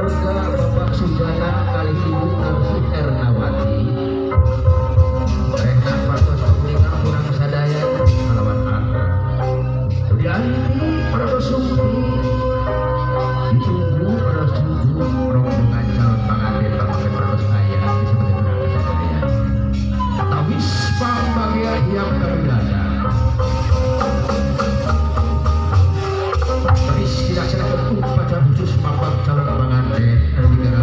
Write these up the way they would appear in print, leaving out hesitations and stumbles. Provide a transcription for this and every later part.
keluarga Bapak Sujana kali Ibu Narsi Ernawati mereka patos kemuliaan kurang sadaya melawan angka jadi ini para sumpi ditunggu para suju rombongan calon pengantin pakai perlos ayah disebut kurang sadaya tawis pambagia yang kebilada dilaksanakan upacara khusus mapak calon pengantin dari negara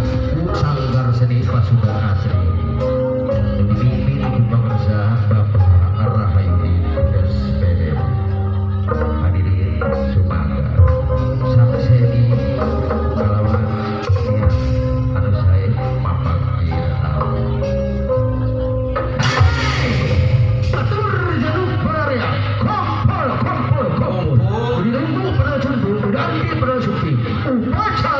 Sanggar Seni Pasukan Asri dipimpin Ibu Bangsa Bapak Rahayuni SPM hadirin Sumangga sakseni kalawan ya anu saya mapak dia atur jaduk pelarya kompol ditunggu pada jumbo dan di pada suki upacara